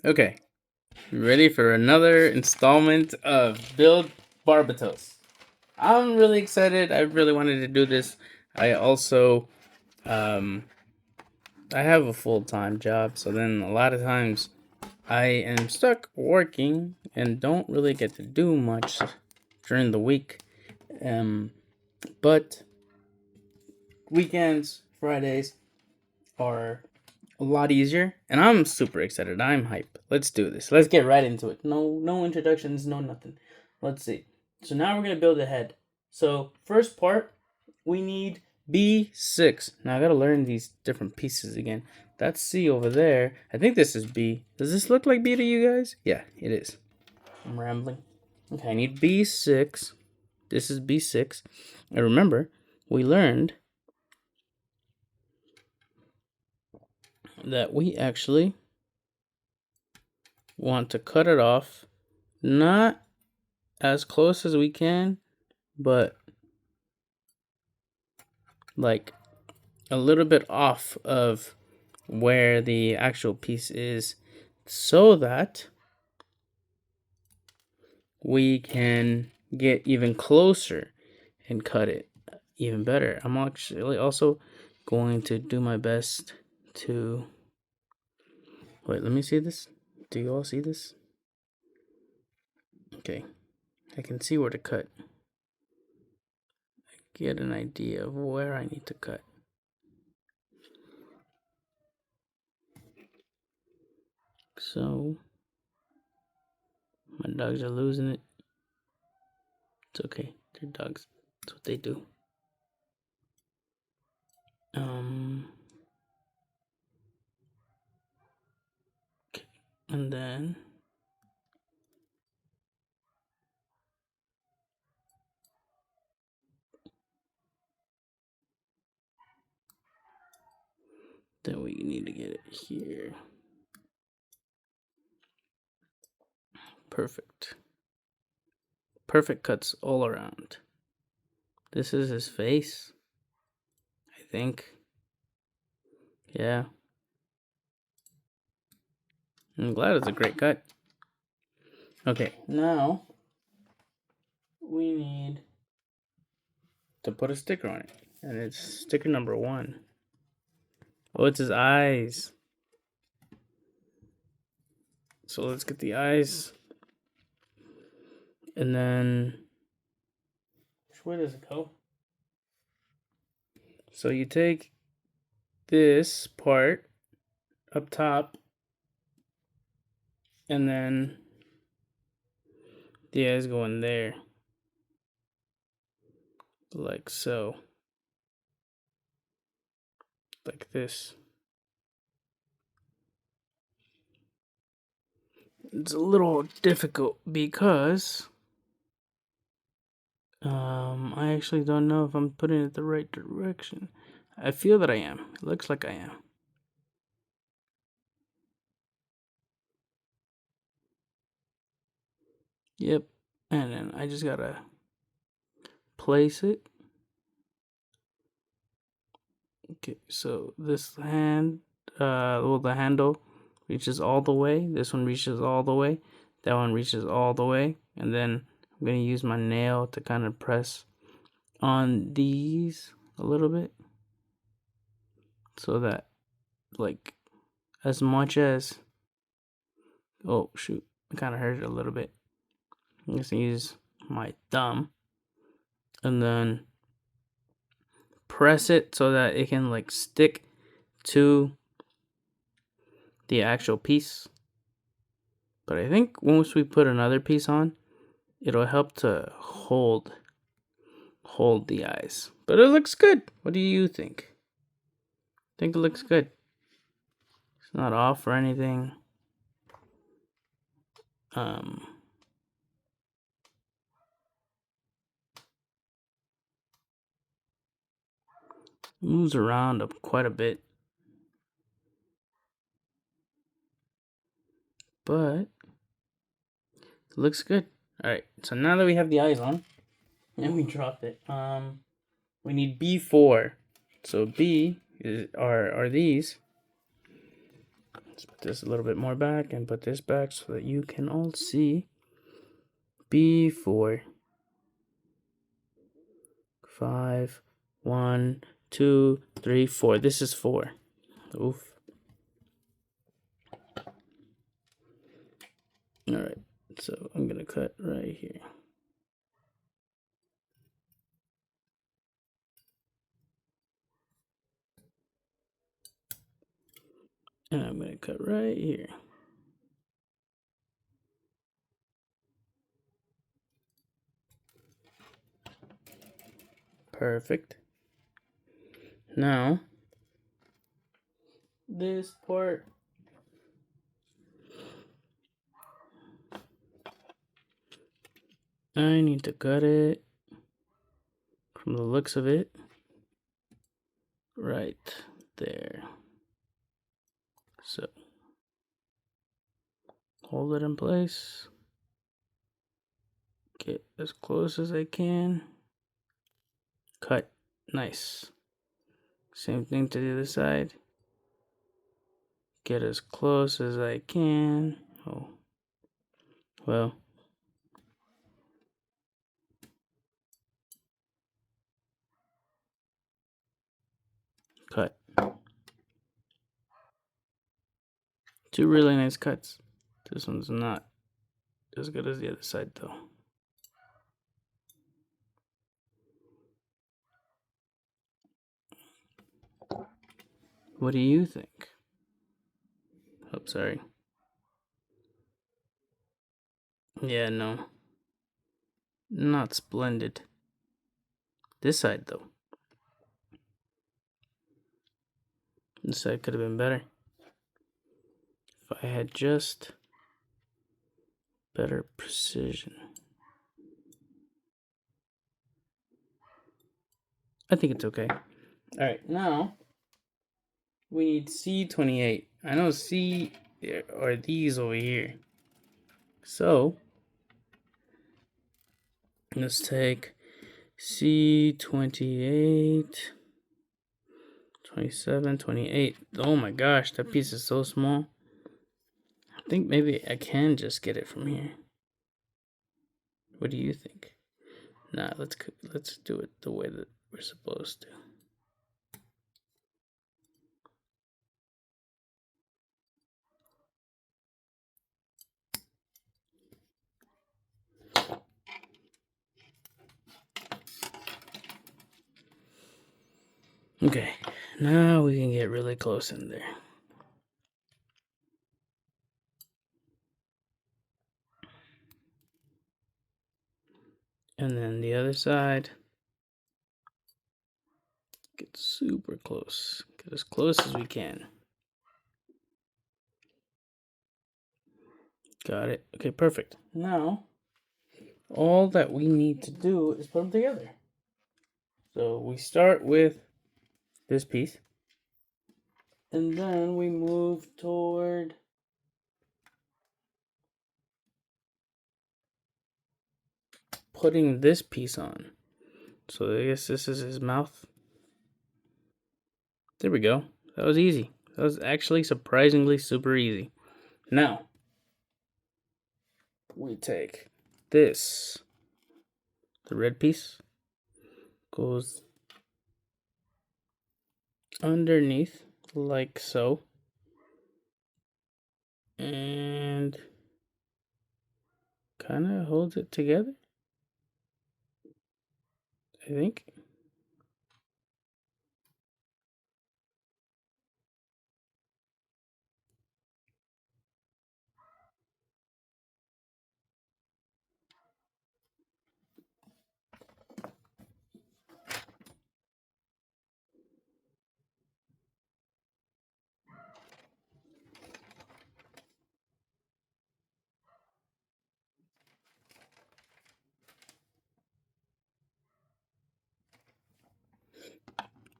Okay, ready for another installment of Build Barbatos. I'm really excited. I really wanted to do this. I also, I have a full-time job, so then a lot of times I am stuck working and don't really get to do much during the week. But weekends, Fridays are a lot easier, and I'm super excited. I'm hype. Let's do this. Let's get right into it. No introductions, no nothing. Let's see. So now we're gonna build a head. So first part, we need B6. Now I gotta learn these different pieces again. That's C over there. I think this is B. Does this look like B to you guys? Yeah, it is. I'm rambling. Okay, I need B6. This is B6. And remember, we learned that we actually want to cut it off, not as close as we can, but like a little bit off of where the actual piece is, so that we can get even closer and cut it even better. I'm actually also going to do my best to wait, let me see this. Do you all see this? Okay, I can see where to cut. Get an idea of where I need to cut. So my dogs are losing it. It's okay. They're dogs. That's what they do. Okay. And then we need to get it here. Perfect. Perfect cuts all around. This is his face, I think. Yeah. I'm glad it's a great cut. Okay, now we need to put a sticker on it. And it's sticker number 1. Oh, it's his eyes. So let's get the eyes. And then, which way does it go? So you take this part up top, and then the eyes go in there, like so, like this. It's a little difficult because I actually don't know if I'm putting it the right direction. I feel that I am. It looks like I am. Yep. And then I just gotta place it. Okay, so this hand, the handle reaches all the way. This one reaches all the way. That one reaches all the way. And then I'm gonna use my nail to kind of press on these a little bit, so that, like, as much as, oh shoot, I kind of hurt it a little bit. I'm just gonna use my thumb and then press it so that it can like stick to the actual piece. But I think once we put another piece on, it'll help to hold the eyes. But it looks good. What do you think? I think it looks good. It's not off or anything. Moves around up quite a bit. But it looks good. Alright, so now that we have the eyes on, and we dropped it, we need B4. So B are these. Let's put this a little bit more back and put this back so that you can all see. B4. 5, 1, 2, 3, 4. This is 4. Oof. Alright, so I'm gonna cut right here. And I'm gonna cut right here. Perfect. Now, this part, I need to cut it from the looks of it right there. So, hold it in place. Get as close as I can. Cut. Nice. Same thing to the other side. Get as close as I can. Oh. Well. Cut. Two really nice cuts. This one's not as good as the other side though. What do you think? Oh, sorry. Yeah, no. Not splendid. This side though. This side could have been better. If I had just better precision. I think it's okay. Alright, now we need C28. I know C are these over here. So let's take C28, 27, 28. Oh my gosh, that piece is so small. I think maybe I can just get it from here. What do you think? Nah, let's do it the way that we're supposed to. Okay, now we can get really close in there. And then the other side. Get super close. Get as close as we can. Got it. Okay, perfect. Now, all that we need to do is put them together. So we start with this piece. And then we move toward putting this piece on. So I guess this is his mouth. There we go. That was easy. That was actually surprisingly super easy. Now, we take this. The red piece goes underneath like so. And kind of holds it together, I think.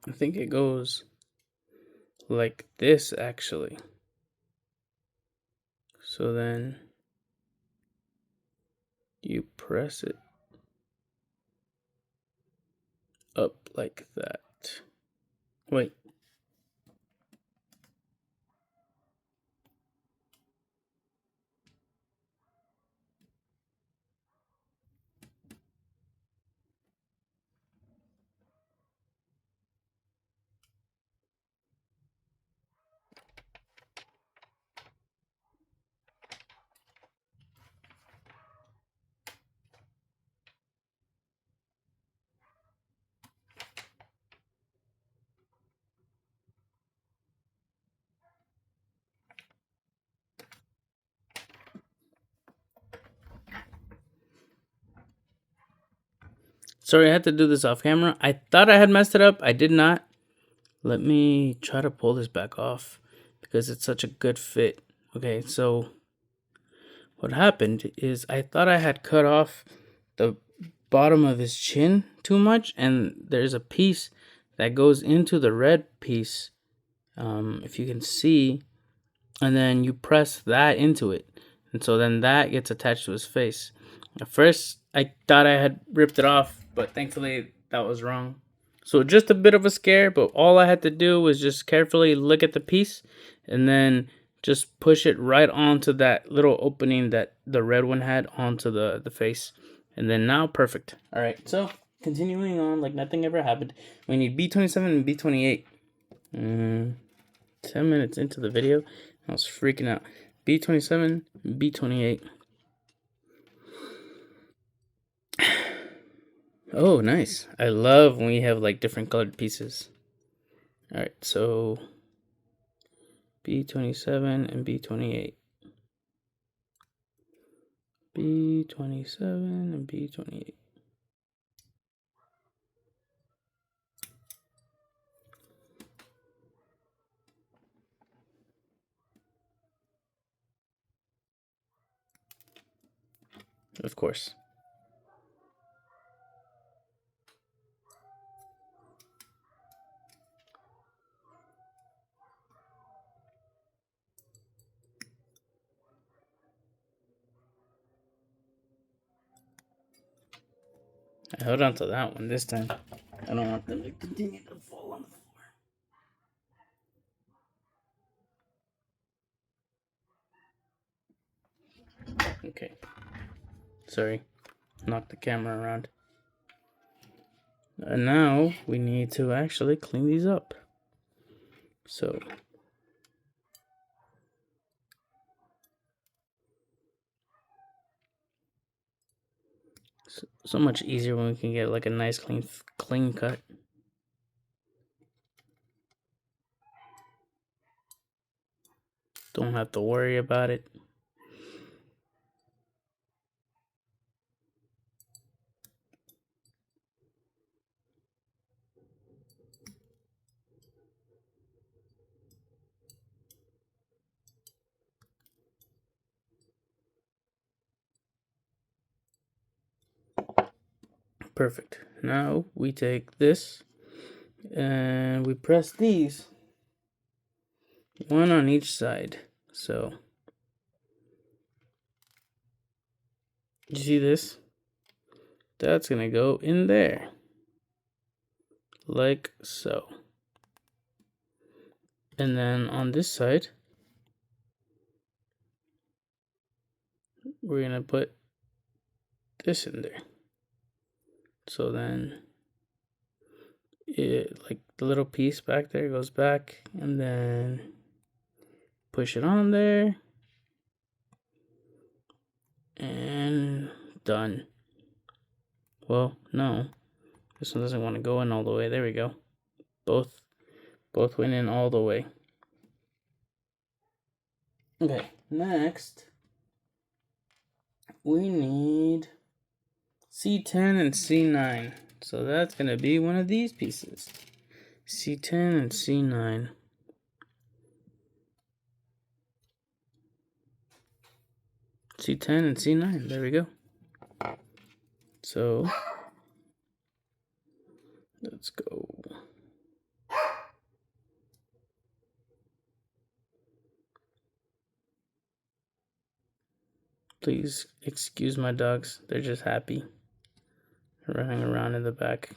I think it goes like this actually. So then you press it up like that. Wait. Sorry, I had to do this off camera. I thought I had messed it up. I did not. Let me try to pull this back off because it's such a good fit. Okay, so what happened is I thought I had cut off the bottom of his chin too much, and there's a piece that goes into the red piece, if you can see, and then you press that into it, and so then that gets attached to his face. At first I thought I had ripped it off, but thankfully that was wrong. So just a bit of a scare, but all I had to do was just carefully look at the piece and then just push it right onto that little opening that the red one had onto the face. And then now, perfect. All right, so continuing on like nothing ever happened. We need B27 and B28. 10 minutes into the video, I was freaking out. B27, B28. Oh, nice. I love when we have like different colored pieces. All right, so B27 and B28. B27 and B28. Of course. I held on to that one this time. I don't want them to continue to fall on the floor. Okay. Sorry. Knocked the camera around. And now we need to actually clean these up. So much easier when we can get like a nice clean cut. Don't have to worry about it. Perfect. Now we take this and we press these, one on each side. So you see this? That's gonna go in there, like so. And then on this side, we're gonna put this in there. So then it, like the little piece back there goes back, and then push it on there, and done. Well, no, this one doesn't want to go in all the way. There we go. Both went in all the way. Okay, next we need C10 and C9. So that's gonna be one of these pieces. C10 and C9. C10 and C9, there we go. So let's go. Please excuse my dogs, they're just happy running around in the back.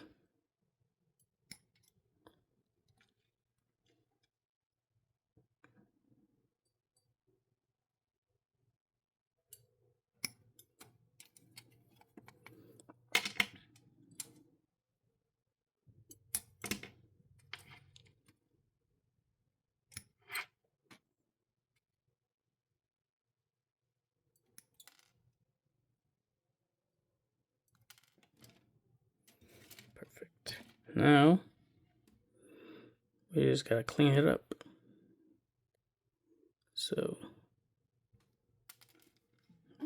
Perfect. Now we just gotta clean it up. So,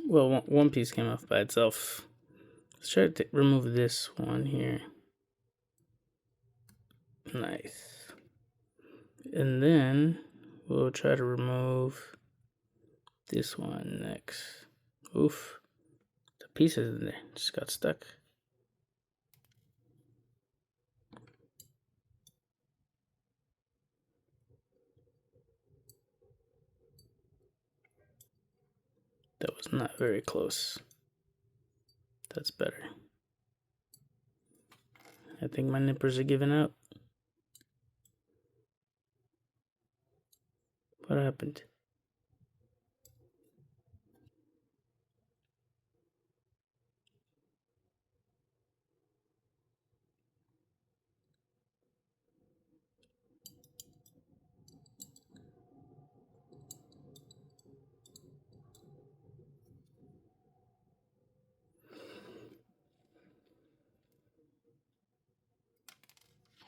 well, one piece came off by itself. Let's try to remove this one here. Nice. And then we'll try to remove this one next. Oof. The pieces in there just got stuck. That was not very close. That's better. I think my nippers are giving out. What happened?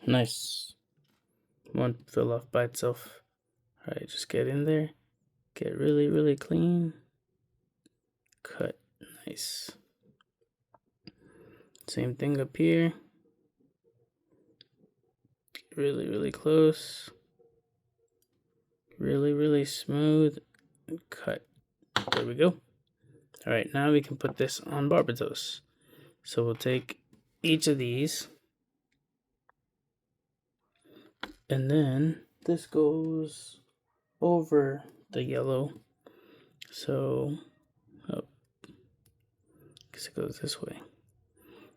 Nice. One fell off by itself. Alright, just get in there. Get really, really clean. Cut. Nice. Same thing up here. Get really, really close. Really, really smooth. And cut. There we go. Alright, now we can put this on Barbatos. So we'll take each of these. And then this goes over the yellow. So, oh, guess it goes this way.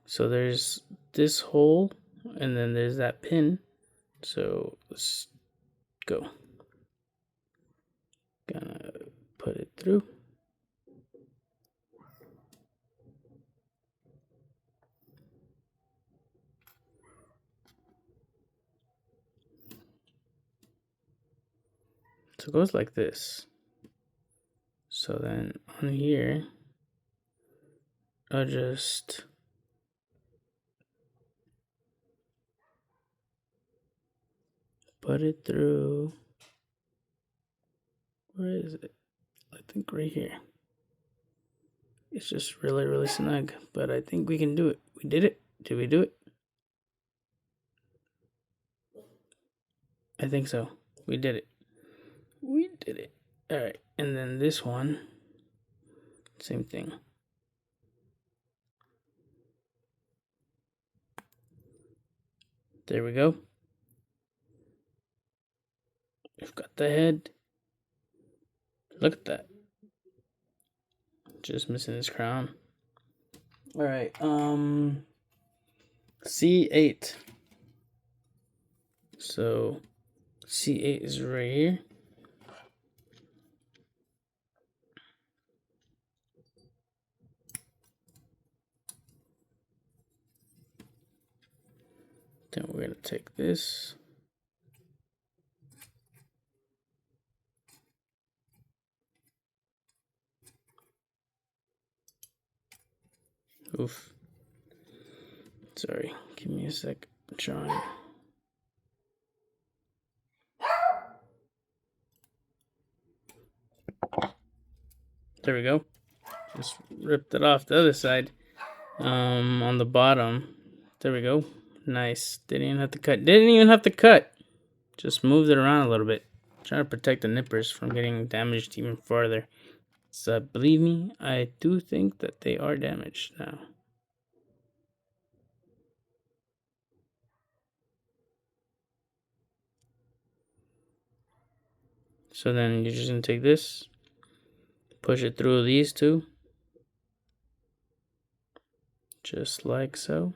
So there's this hole, and then there's that pin. So let's go. Gonna put it through. So it goes like this. So then on here, I'll just put it through. Where is it? I think right here. It's just really, really snug, but I think we can do it. We did it. Did we do it? I think so. We did it. We did it. Alright, and then this one, same thing. There we go. We've got the head. Look at that. Just missing his crown. Alright, C8. So C8 is right here. Then we're gonna take this. Oof. Sorry, give me a sec. I'm trying. There we go. Just ripped it off the other side. On the bottom. There we go. Nice. Didn't even have to cut. Didn't even have to cut. Just moved it around a little bit. Trying to protect the nippers from getting damaged even farther. So believe me, I do think that they are damaged now. So then you're just gonna take this, push it through these two, just like so.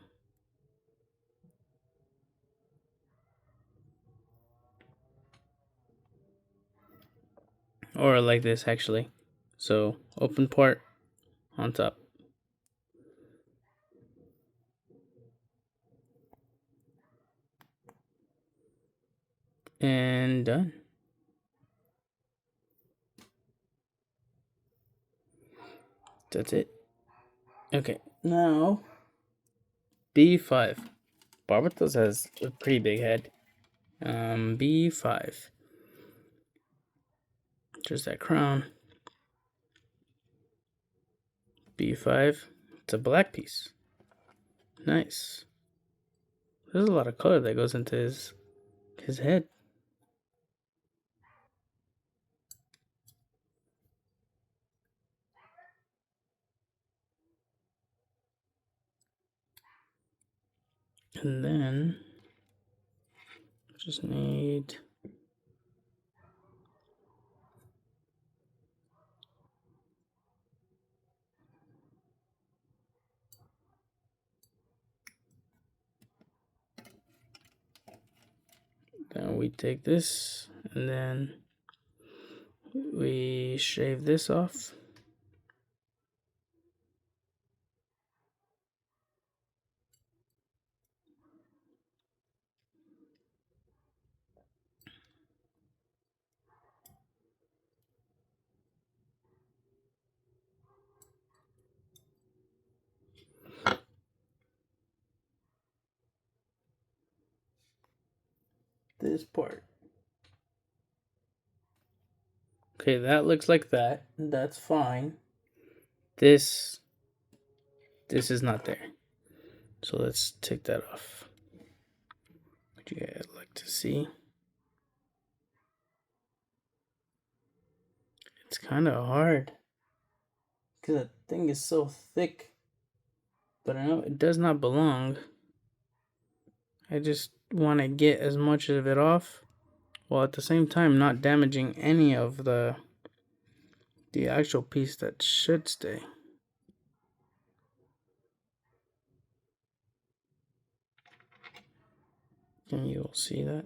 Or like this actually. So open part on top. And done. That's it. Okay, now B5. Barbatos has a pretty big head. B5. Just that crown. B5. It's a black piece. Nice. There's a lot of color that goes into his head. And then just need then we take this and then we shave this off. This part. Okay, that looks like that. That's fine. This is not there. So let's take that off. What you guys like to see? It's kind of hard because that thing is so thick. But I know it does not belong. I just want to get as much of it off while at the same time not damaging any of the actual piece that should stay. And you will see that.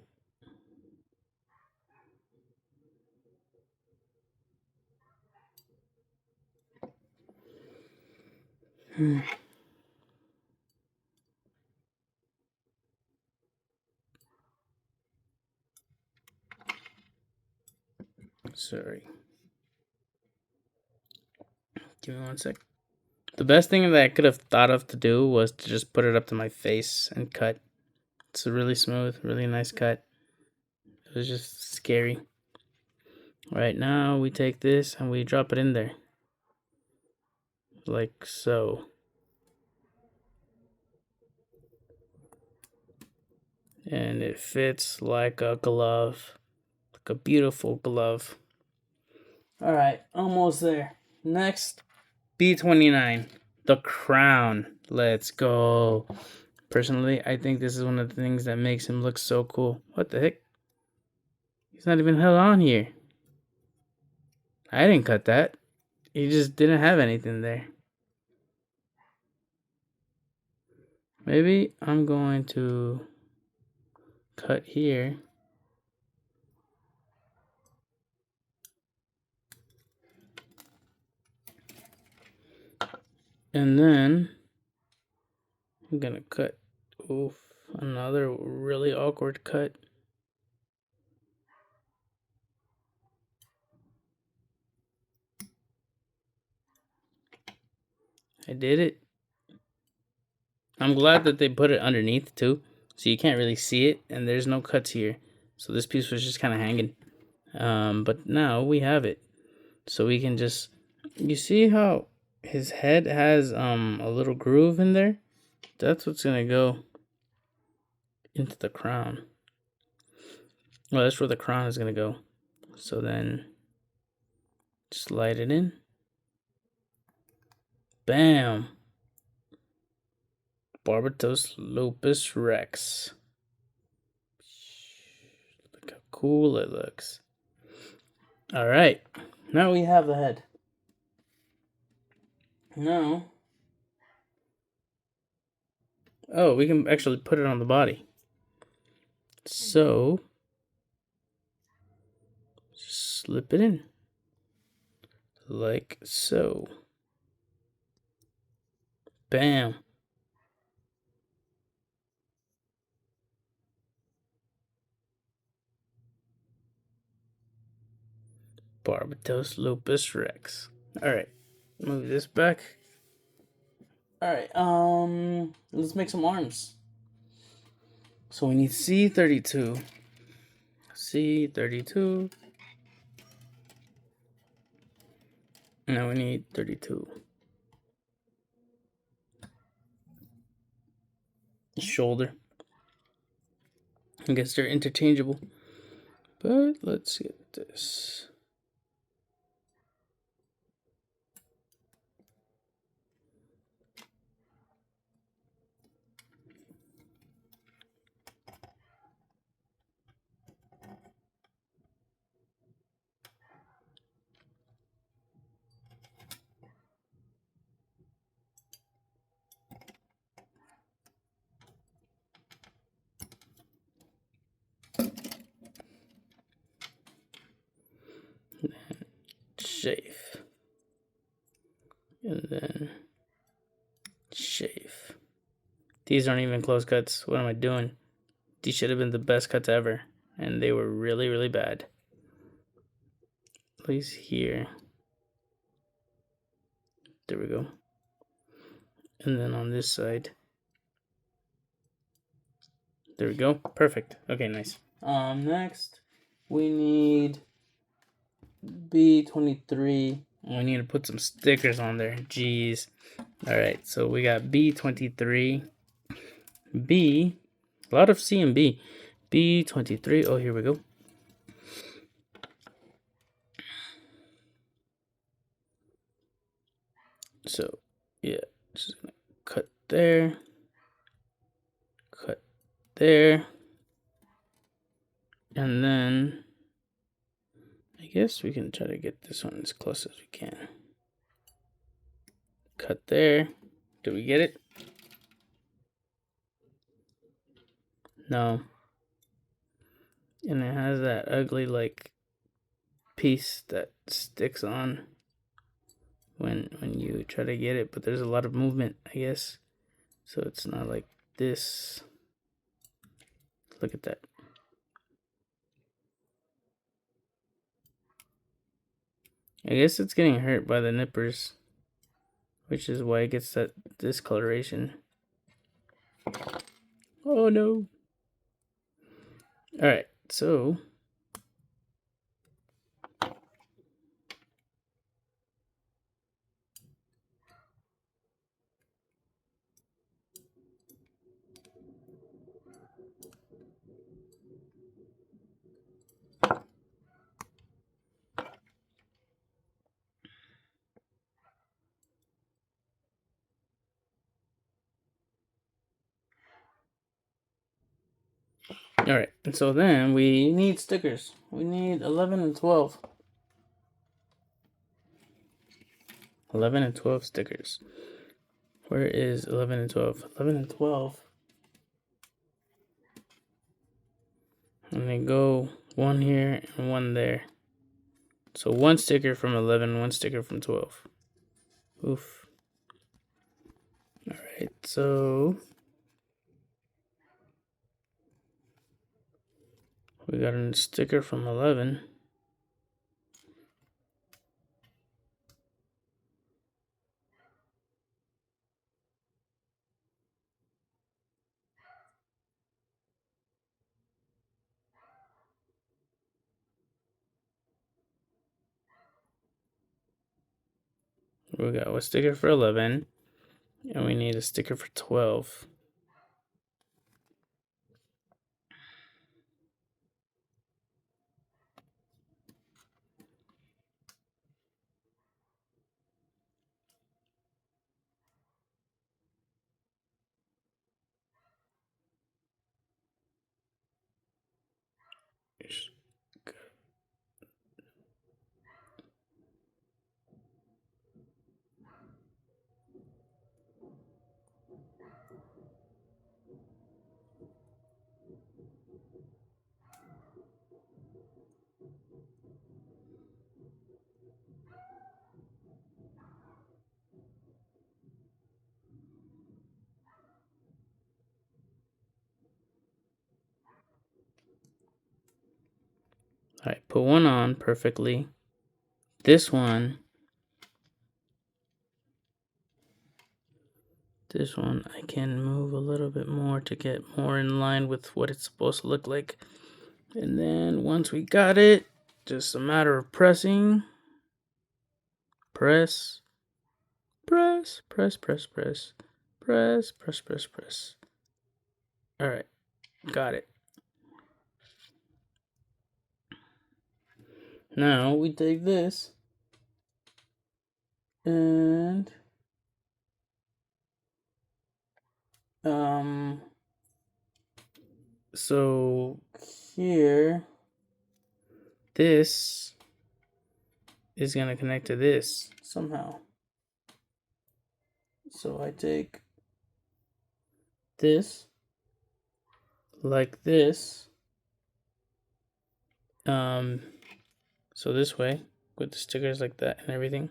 Sorry. Give me one sec. The best thing that I could have thought of to do was to just put it up to my face and cut. It's a really smooth, really nice cut. It was just scary. Right now, we take this and we drop it in there. Like so. And it fits like a glove. Like a beautiful glove. Alright, almost there. Next, B29. The crown. Let's go. Personally, I think this is one of the things that makes him look so cool. What the heck? He's not even held on here. I didn't cut that. He just didn't have anything there. Maybe I'm going to cut here. And then I'm gonna cut. Oof, another really awkward cut. I did it. I'm glad that they put it underneath too, so you can't really see it, and there's no cuts here. So this piece was just kind of hanging. But now we have it. So we can just, you see how his head has a little groove in there? That's what's gonna go into the crown. Well, that's where the crown is gonna go. So then slide it in. Bam! Barbatos Lupus Rex. Look how cool it looks. Alright, now we have the head. Now, oh, we can actually put it on the body. So, slip it in. Like so. Bam. Barbatos Lupus Rex. Alright, move this back. Alright, let's make some arms. So we need C32. C32. Now we need 32. shoulder. I guess they're interchangeable. But let's get this. Shave. And then shave. These aren't even close cuts. What am I doing? These should have been the best cuts ever. And they were really, really bad. Place here. There we go. And then on this side. There we go. Perfect. Okay, nice. Next, we need B23. We need to put some stickers on there. Jeez. Alright, so we got B23. B. A lot of C and B. B23. Oh, here we go. So, yeah. Just gonna cut there. Cut there. And then I guess we can try to get this one as close as we can. Cut there. Do we get it? No. And it has that ugly like piece that sticks on when you try to get it, but there's a lot of movement, I guess. So it's not like this. Look at that. I guess it's getting hurt by the nippers, which is why it gets that discoloration. Oh no. Alright, so alright, and so then we need stickers. We need 11 and 12. 11 and 12 stickers. Where is 11 and 12? 11 and 12. And they go one here and one there. So one sticker from 11, one sticker from 12. Oof. Alright, so we got a sticker from 11. We got a sticker for 11. And we need a sticker for 12. Alright, put one on perfectly. This one I can move a little bit more to get more in line with what it's supposed to look like. And then once we got it, just a matter of pressing. Press. Press, press, press, press. Press, press, press, press. All right, got it. Now we take this and so here this is gonna connect to this somehow. So I take this like this. So this way with the stickers like that and everything.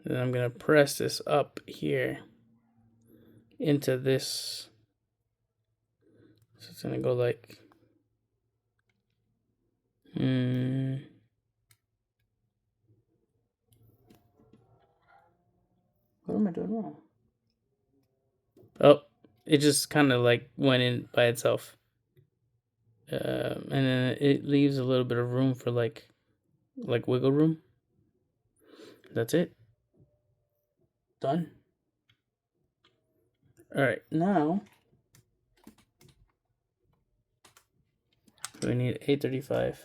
Then I'm gonna press this up here into this. So it's gonna go like what am I doing wrong? Oh, it just kind of like went in by itself. And then it leaves a little bit of room for like wiggle room. That's it. Done. All right, now we need A35.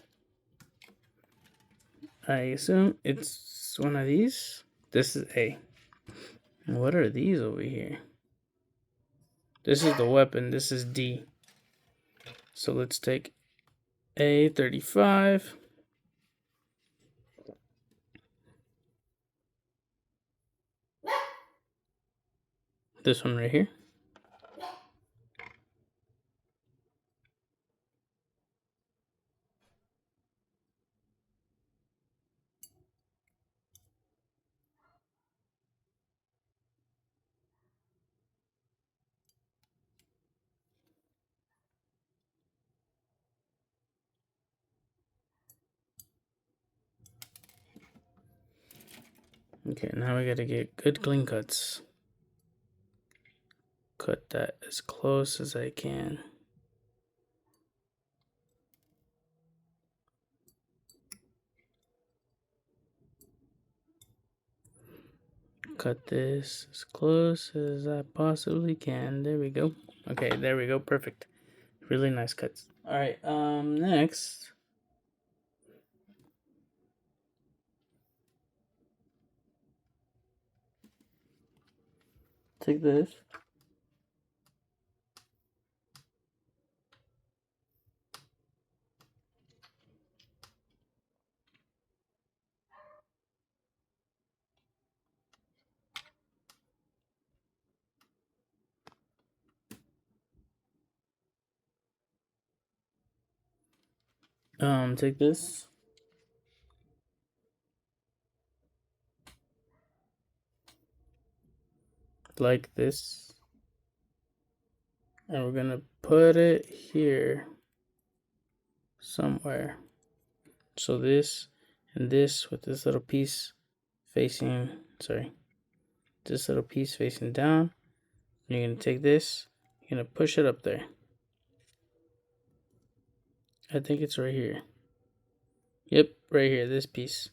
I assume it's one of these. This is A. And what are these over here? This is the weapon. This is D. So let's take A35. This one right here. Okay, now we gotta get good clean cuts. Cut that as close as I can. Cut this as close as I possibly can. There we go. Okay, there we go. Perfect. Really nice cuts. All right. Next. Take this. Take this. Like this. And we're gonna put it here somewhere. So this and this with this little piece facing, this little piece facing down. You're gonna take this, you're gonna push it up there. I think it's right here. Yep, right here, this piece.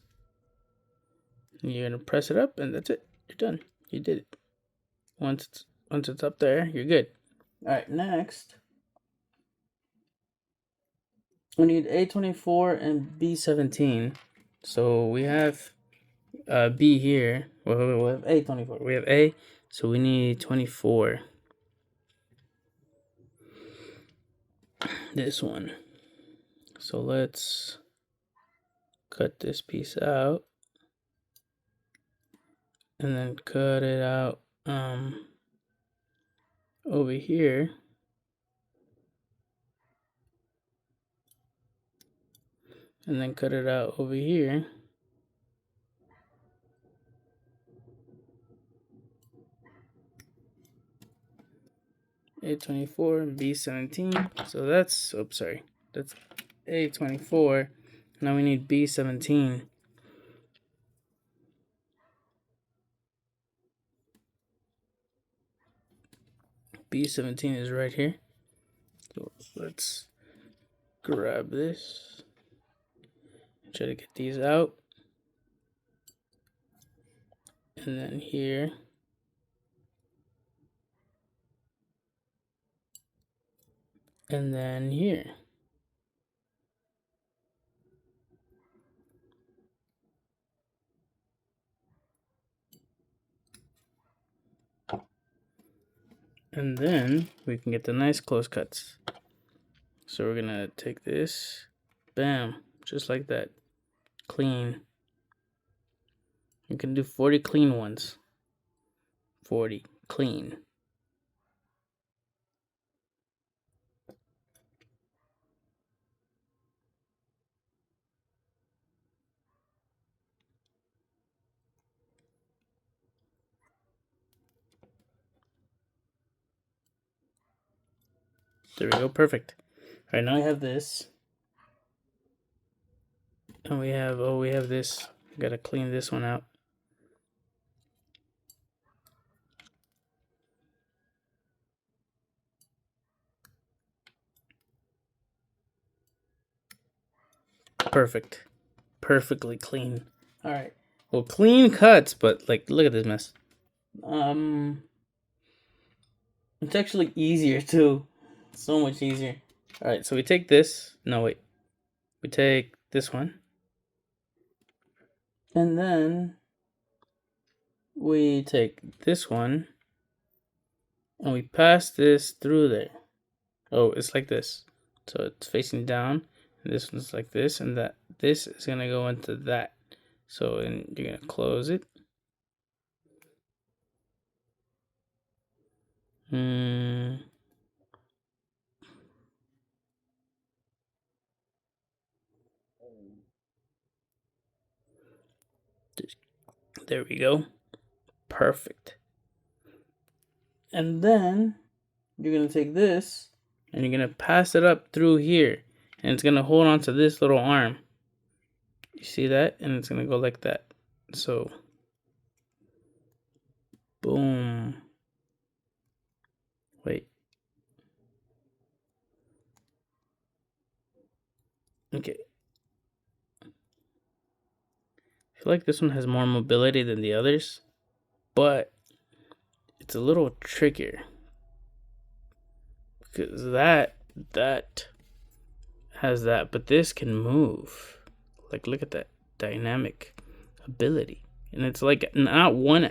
And you're gonna press it up and that's it. You're done. You did it. Once it's up there, you're good. Alright, next. We need A24 and B17. So we have B here. We have A24. We have A, so we need 24. This one. So let's cut this piece out. And then cut it out over here. And then cut it out over here. A24 and B17. So that's, oops, sorry. That's A24. Now we need B17. B17 is right here. So let's grab this. Try to get these out. And then here. And then here. And then we can get the nice close cuts. So we're gonna take this, bam, just like that, clean. You can do 40 clean ones. 40 clean. There we go, perfect. All right, now I have this. And we have this. Gotta clean this one out. Perfect. Perfectly clean. All right. Well, clean cuts, but like, look at this mess. It's actually easier too. So much easier. All right, so we take this. No, wait. We take this one. And then we take this one and we pass this through there. Oh, it's like this. So it's facing down. And this one's like this, and that this is gonna go into that. So then you're gonna close it. There we go. Perfect. And then you're gonna take this and you're gonna pass it up through here, and it's gonna hold on to this little arm. You see that? And it's gonna go like that. So boom. Wait. Okay. I feel like this one has more mobility than the others, but it's a little trickier. Because that has that, but this can move. Like, look at that dynamic ability. And it's like not one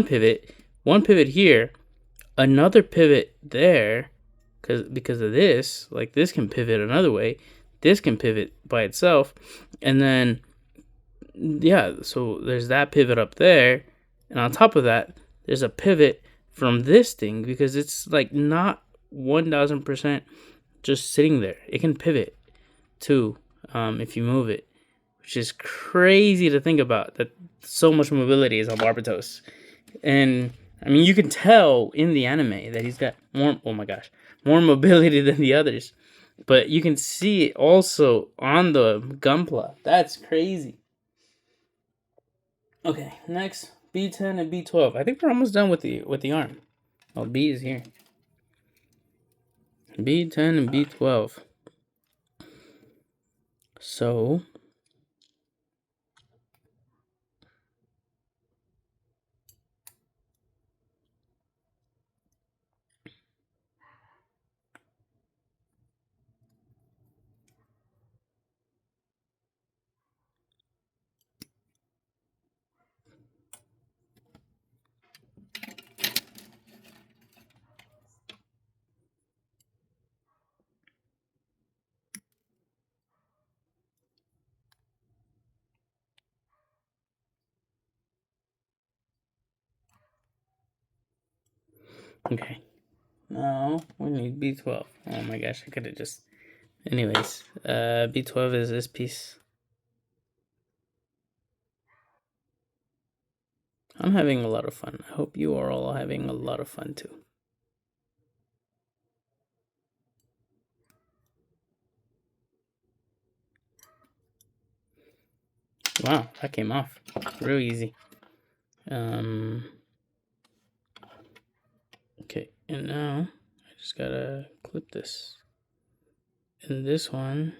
pivot, one pivot here, another pivot there, because of this. Like, this can pivot another way, this can pivot by itself, and then yeah, so there's that pivot up there, and on top of that there's a pivot from this thing, because it's like not 1000% just sitting there. It can pivot too, if you move it, which is crazy to think about, that so much mobility is on Barbatos. And I mean, you can tell in the anime that he's got more, oh my gosh, more mobility than the others. But you can see it also on the Gunpla. That's crazy. Okay, next, B10 and B12. I think we're almost done with the arm. Oh, B is here. B10 and B12. So okay. Now we need B12. Oh my gosh, I could have just. Anyways, B12 is this piece. I'm having a lot of fun. I hope you are all having a lot of fun too. Wow, that came off real easy. Okay, and now I just gotta clip this. And this one,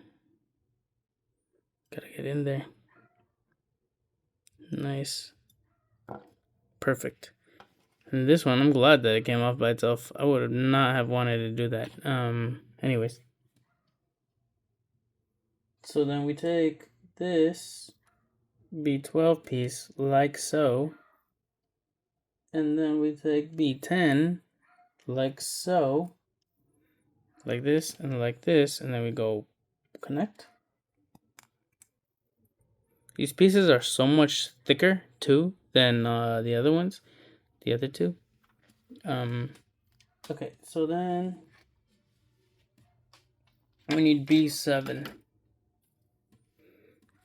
gotta get in there. Nice. Perfect. And this one, I'm glad that it came off by itself. I would not have wanted to do that. Anyways. So then we take this B12 piece like so. And then we take B10 like so. Like this and like this. And then we go connect. These pieces are so much thicker too than the other ones. The other two. Okay, so then we need B7.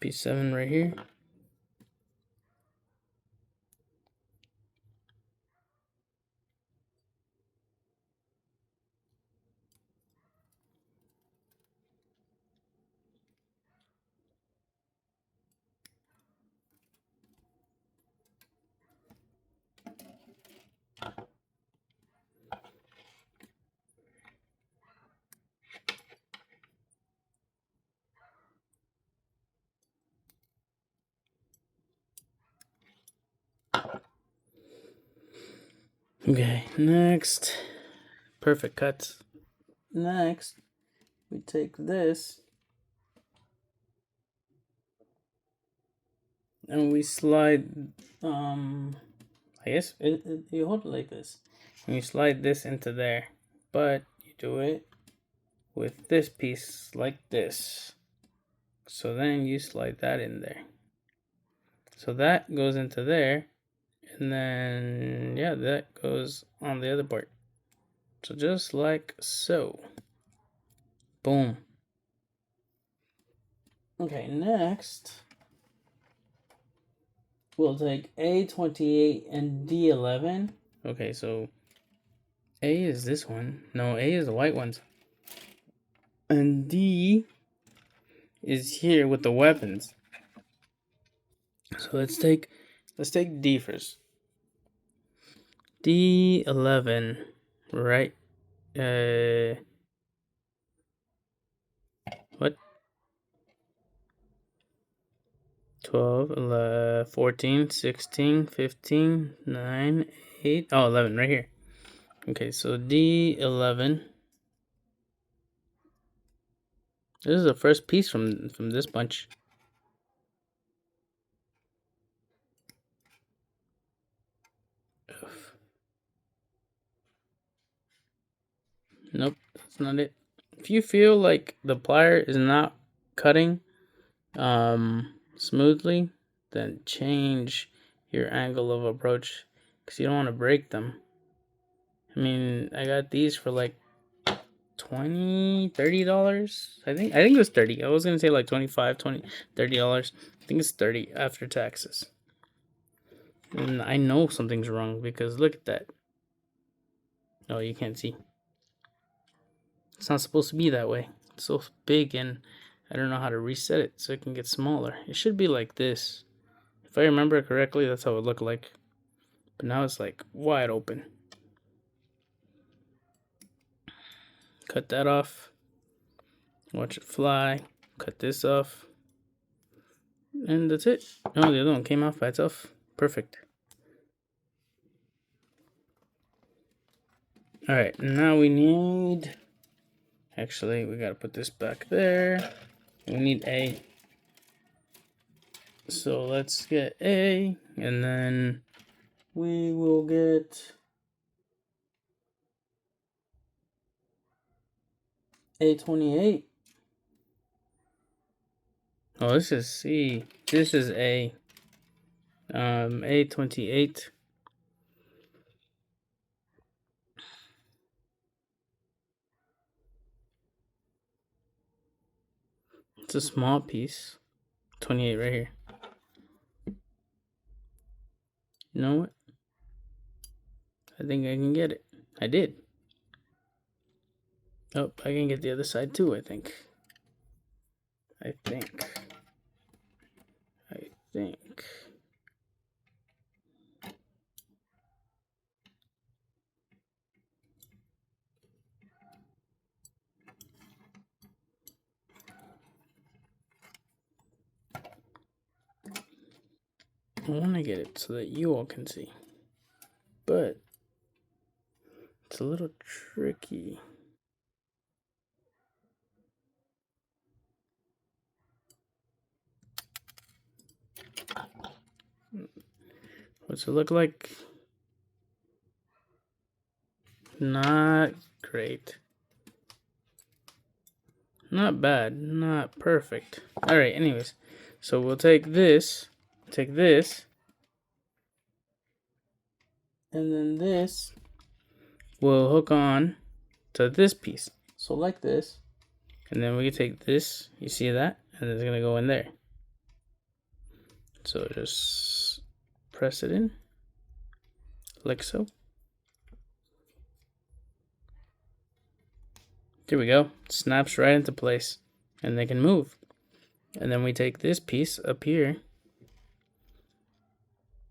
B7 right here. Okay, next. Perfect cuts. Next, we take this and we slide, I guess you hold it like this. And you slide this into there. But you do it with this piece like this. So then you slide that in there. So that goes into there. And then, yeah, that goes on the other part. So just like so. Boom. Okay, next, we'll take A28 and D11. Okay, so A is this one. No, A is the white ones. And D is here with the weapons. So let's take D first. D11, right? What? 12, 11, 14, 16, 15, 9, 8. Oh, 11 right here. Okay, so D11. This is the first piece from this bunch. Nope, that's not it. If you feel like the plier is not cutting smoothly, then change your angle of approach because you don't want to break them. I mean, I got these for like $20-$30. I think it was 30. I was gonna say like $25-$30. I think it's 30 after taxes. And I know something's wrong because look at that. Oh, you can't see. It's not supposed to be that way. It's so big and I don't know how to reset it so it can get smaller. It should be like this. If I remember correctly, that's how it looked like. But now it's like wide open. Cut that off. Watch it fly. Cut this off. And that's it. Oh, the other one came off by itself. Perfect. Alright, now we need... Actually, we gotta put this back there. We need A. So let's get A, and then we will get A28. Oh, this is C. This is A. A28. It's a small piece. 28 right here. You know what? I think I can get it. I did. Oh, I can get the other side too, I think. I think. I want to get it so that you all can see. But It's a little tricky. What's it look like? Not great. Not bad. Not perfect. Alright, anyways. So we'll take this. And then this will hook on to this piece. So like this. And then we can take this. You see that? And it's going to go in there. So just press it in. Like so. There we go. It snaps right into place. And they can move. And then we take this piece up here.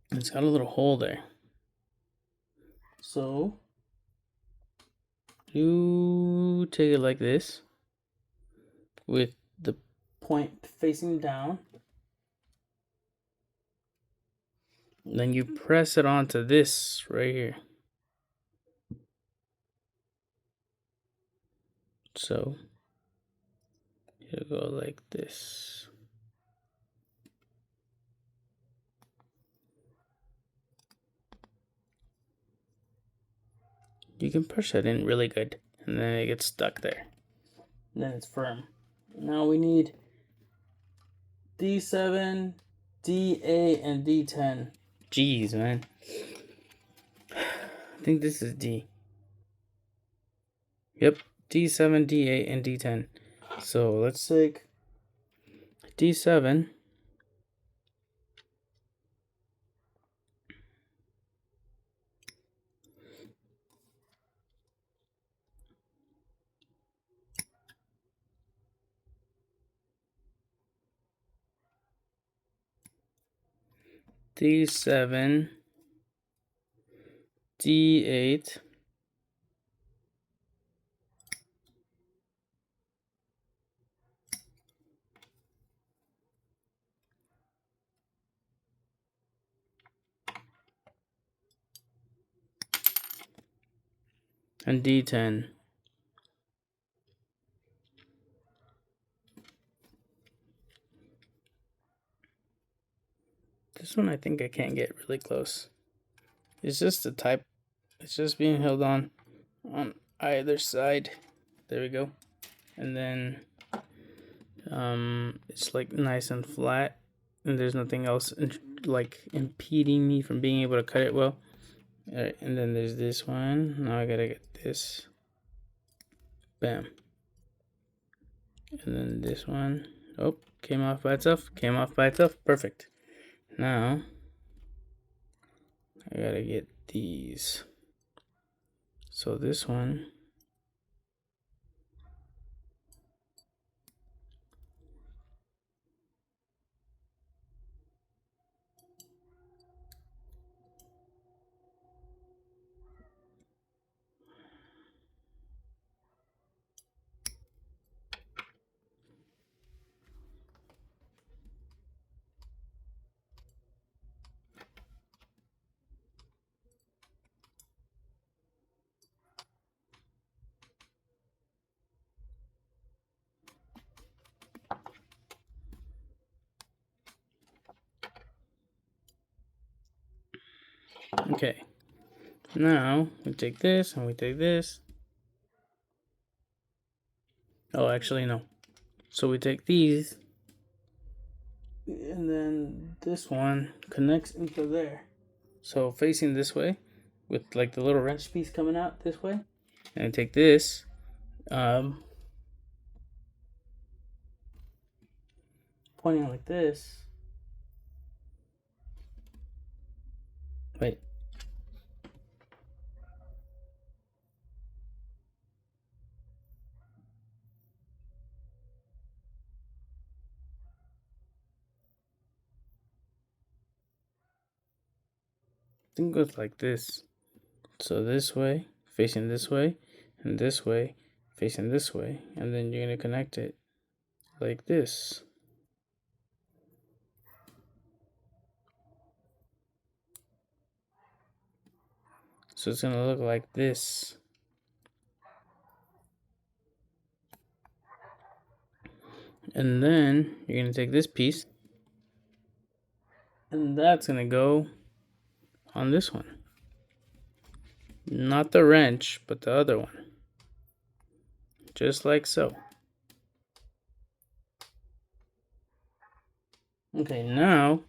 It's got a little hole there. So you take it like this with the point facing down. And then you press it onto this right here. So it'll go like this. You can push it in really good, and then it gets stuck there. And then it's firm. Now we need D7, D8, and D10. Jeez, man. I think this is D. Yep, D7, D8, and D10. So let's take D7. D7, D8, and D10. This one I think I can't get really close. It's just the type. It's just being held on either side. There we go. And then it's like nice and flat, and there's nothing else like impeding me from being able to cut it well. All right, and then there's this one. Now I gotta get this. Bam. And then this one. Oh, came off by itself. Perfect. Now I gotta get these. So this one. Okay. Now we take this and we take this. Oh, actually no. So we take these, and then this one connects into there. So facing this way, with like the little wrench piece coming out this way, and I take this, pointing like this. Wait. I think it goes like this. So this way, facing this way, and this way, facing this way, and then you're gonna connect it like this. So it's gonna look like this. And then you're going to take this piece, and that's going to go on this one. Not the wrench, but the other one. Just like so. Okay, now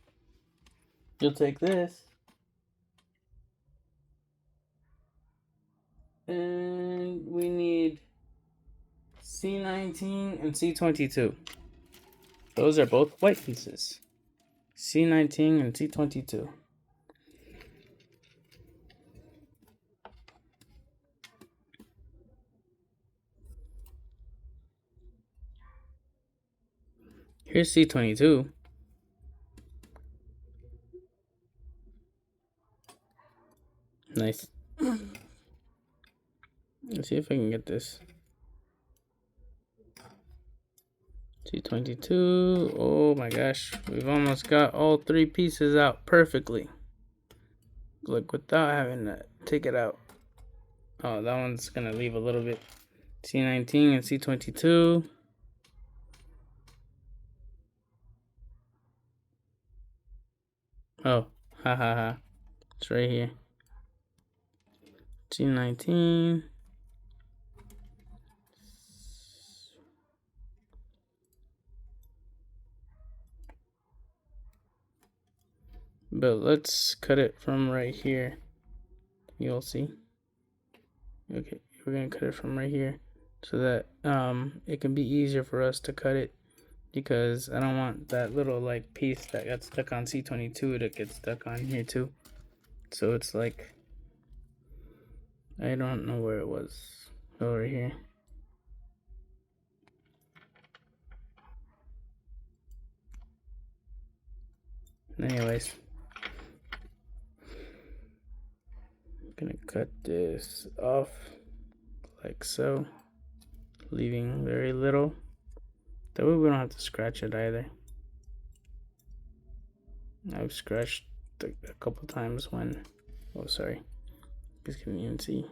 you'll take this and we need C19 and C22. Those are both white pieces. C19 and C22. Here's C22. Nice. Let's see if I can get this. C22. Oh my gosh. We've almost got all three pieces out perfectly. Like without having to take it out. Oh, that one's gonna leave a little bit. C19 and C22. Oh, ha ha ha. It's right here. C19. But let's cut it from right here. You'll see. Okay, we're gonna cut it from right here so that it can be easier for us to cut it, because I don't want that little like piece that got stuck on C22 to get stuck on here too. So it's like, I don't know where it was. Over here. Anyways, I'm gonna cut this off like so, leaving very little. That way we don't have to scratch it either. I've scratched a couple times when, oh sorry, you can't even see.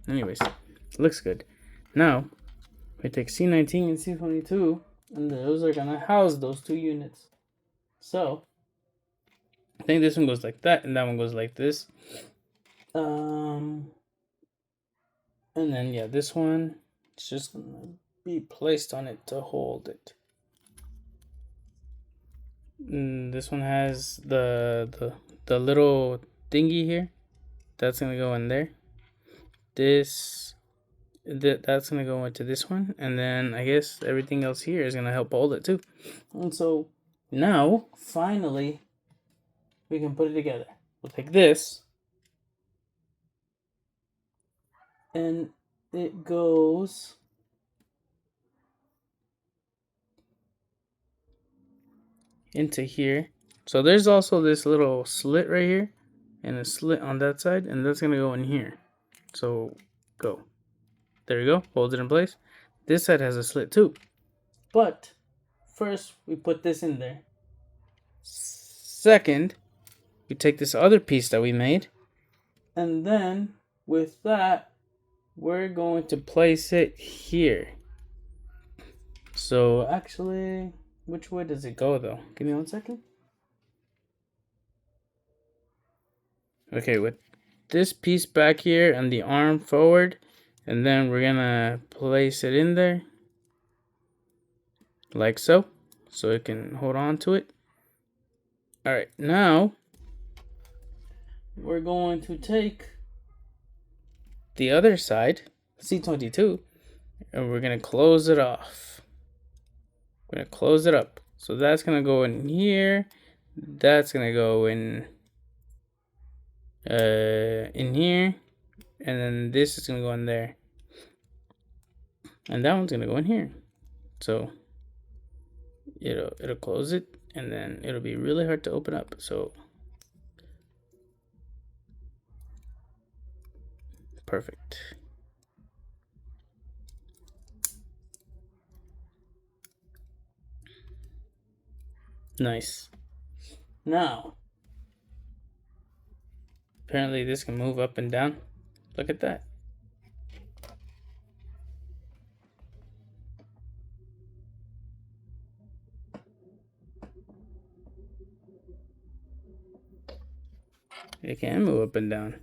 Anyways, looks good. Now we take C19 and C22, and those are gonna house those two units. So I think this one goes like that, and that one goes like this. And then yeah, this one, it's just gonna be placed on it to hold it. And this one has the little thingy here. That's gonna go in there. That's gonna go into this one, and then I guess everything else here is gonna help hold it too. And so now finally we can put it together. We'll take this, and it goes into here. So there's also this little slit right here and a slit on that side, and that's gonna go in here. So go. There you go. Hold it in place. This side has a slit too. But first we put this in there. Second, we take this other piece that we made, and then with that we're going to place it here. So actually, which way does it go though? Give me 1 second. Okay, with this piece back here and the arm forward, and then we're gonna place it in there like so it can hold on to it. All right, now we're going to take the other side, C22, and we're gonna close it off. We're gonna close it up. So that's gonna go in here. That's gonna go in here, and then this is gonna go in there, and that one's gonna go in here. So it'll close it, and then it'll be really hard to open up. So perfect. Nice. Now, apparently this can move up and down. Look at that. It can move up and down.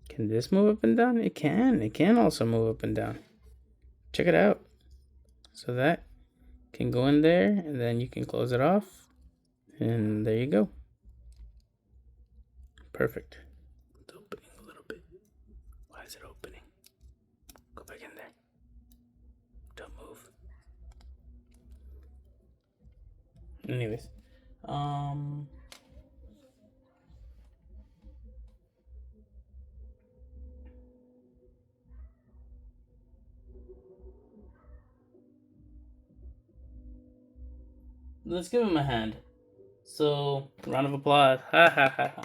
Can this move up and down? It can. It can also move up and down. Check it out. So that can go in there, and then you can close it off. And there you go. Perfect. It's opening a little bit. Why is it opening? Go back in there. Don't move. Anyways. Let's give him a hand. So, round of applause. Ha ha ha ha.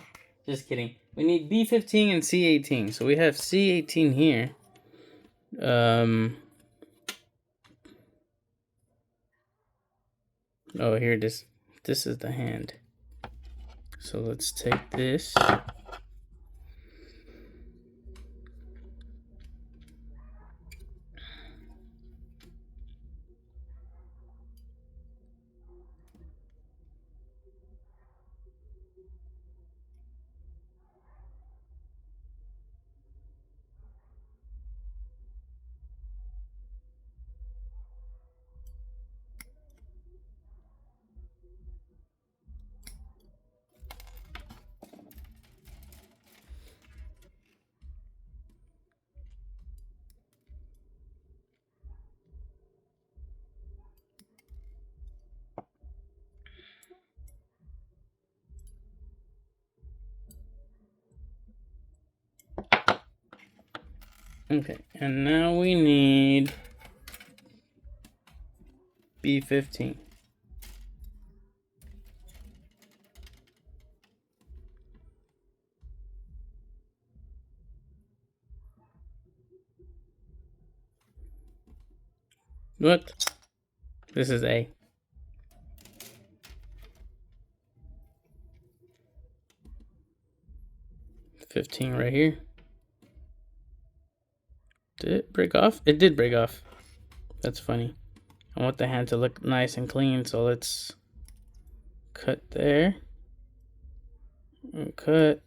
Just kidding. We need B15 and C18. So we have C18 here. Oh, here it is. This is the hand. So let's take this. Okay, and now we need B15. What? This is A. $15 right here. Did it break off? It did break off. That's funny. I want the hand to look nice and clean, so let's cut there. And cut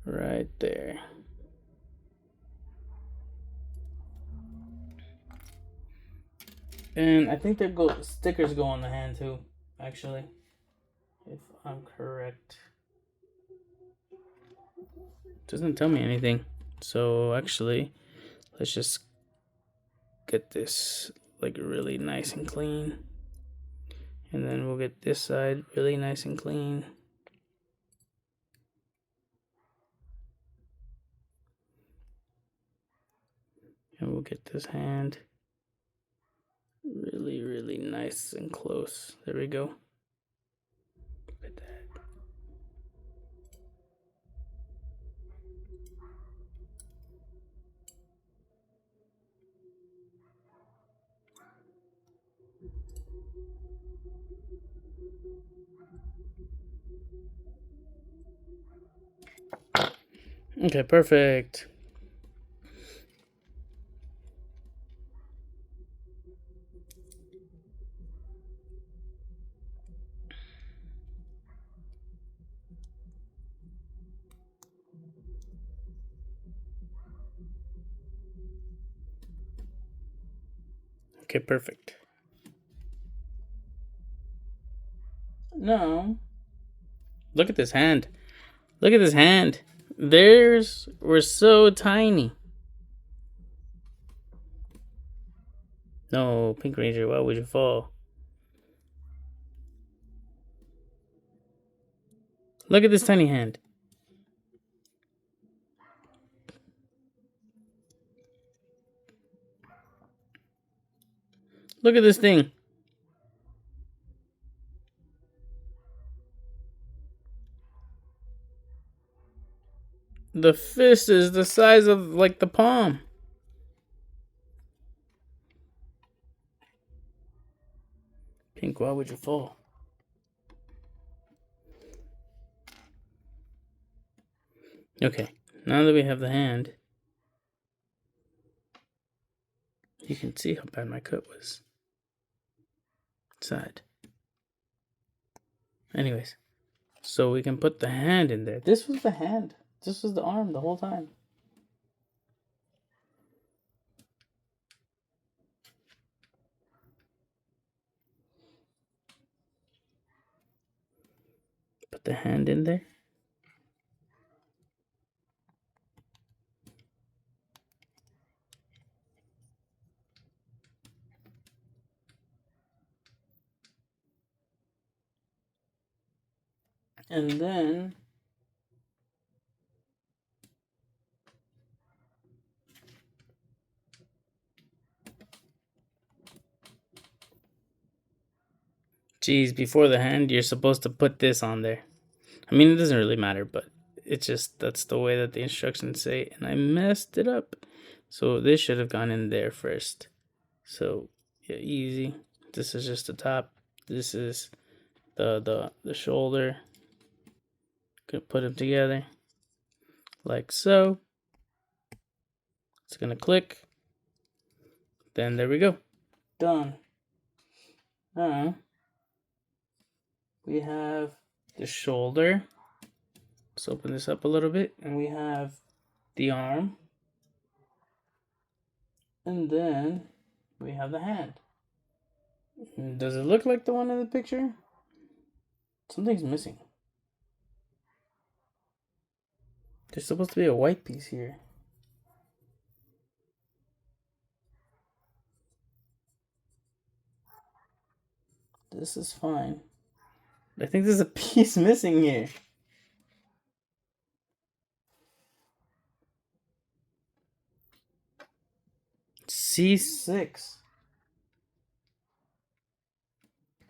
right there. And I think stickers go on the hand too, actually, if I'm correct. Doesn't tell me anything. So actually, let's just get this like really nice and clean. And then we'll get this side really nice and clean. And we'll get this hand really, really nice and close. There we go. Look at that. Okay, perfect. Okay, perfect. No. Look at this hand. Look at this hand. Theirs were so tiny. No, Pink Ranger, why would you fall? Look at this tiny hand. Look at this thing. The fist is the size of like the palm. Pink, why would you fall? Okay, now that we have the hand, you can see how bad my cut was. Side. Anyways, so we can put the hand in there. This was the hand. This was the arm the whole time. Put the hand in there. And then geez, before the hand, you're supposed to put this on there. I mean, it doesn't really matter, but it's just, that's the way that the instructions say, and I messed it up. So this should have gone in there first. So yeah, easy. This is just the top. This is the shoulder. Gonna put them together like so. It's gonna click. Then there we go. Done. Now we have the shoulder. Let's open this up a little bit, and we have the arm, and then we have the hand. Does it look like the one in the picture? Something's missing. There's supposed to be a white piece here. This is fine. I think there's a piece missing here. C6.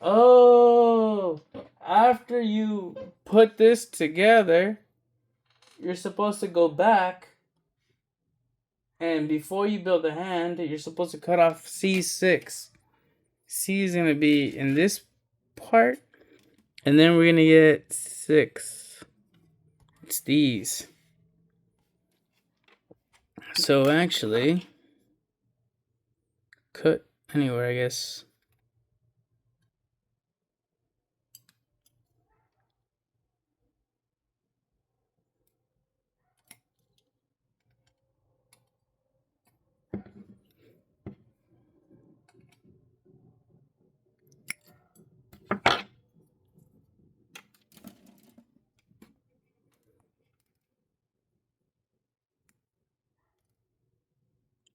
Oh, after you put this together, you're supposed to go back, and before you build a hand, you're supposed to cut off C6. C is gonna be in this part, and then we're gonna get 6. It's these. So actually, cut anywhere, I guess.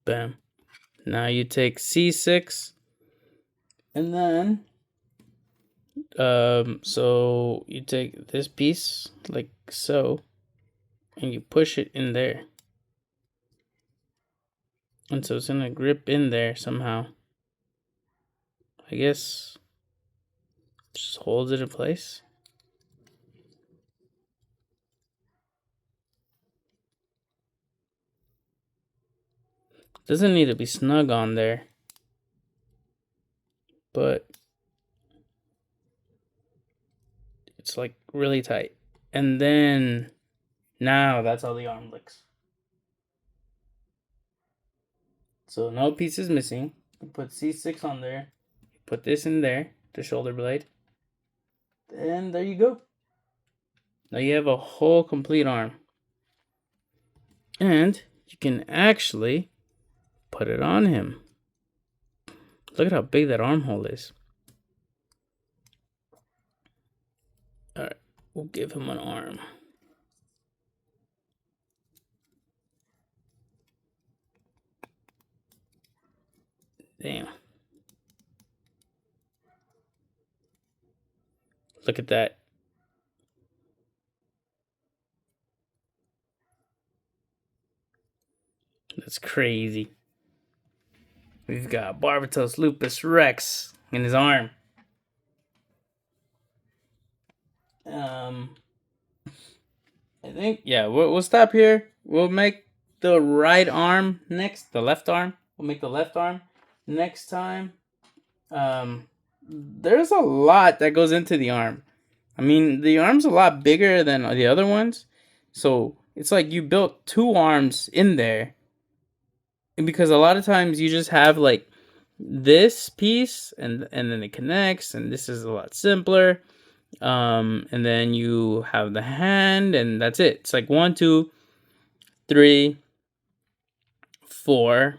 Bam. Now you take C6, and then so you take this piece like so, and you push it in there, and so it's gonna grip in there somehow. I guess just holds it in place. Doesn't need to be snug on there, but it's like really tight. And then now that's how the arm looks. So no piece is missing. You put C6 on there. You put this in there, the shoulder blade. And there you go. Now you have a whole complete arm. And you can actually put it on him. Look at how big that armhole is. Alright, we'll give him an arm. Damn. Look at that. That's crazy. We've got Barbatos, Lupus, Rex in his arm. I think, yeah, we'll stop here. We'll make the right arm next, the left arm. We'll make the left arm next time. There's a lot that goes into the arm. I mean, the arm's a lot bigger than the other ones. So it's like you built 2 arms in there. Because a lot of times you just have like this piece and then it connects, and this is a lot simpler. And then you have the hand, and that's it. It's like 1, 2, 3, 4.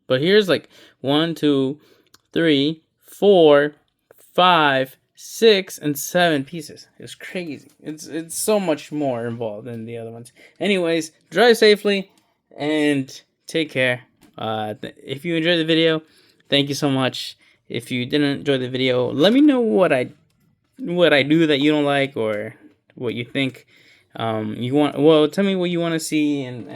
But here's like 1, 2, 3, 4, 5, 6, and 7 pieces. It's crazy. It's so much more involved than the other ones. Anyways, drive safely and take care. If you enjoyed the video, thank you so much. If you didn't enjoy the video, let me know what I do that you don't like, or what you think you want. Well, tell me what you want to see, and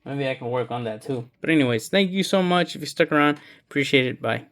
maybe I can work on that too. But anyways, thank you so much. If you stuck around, appreciate it. Bye.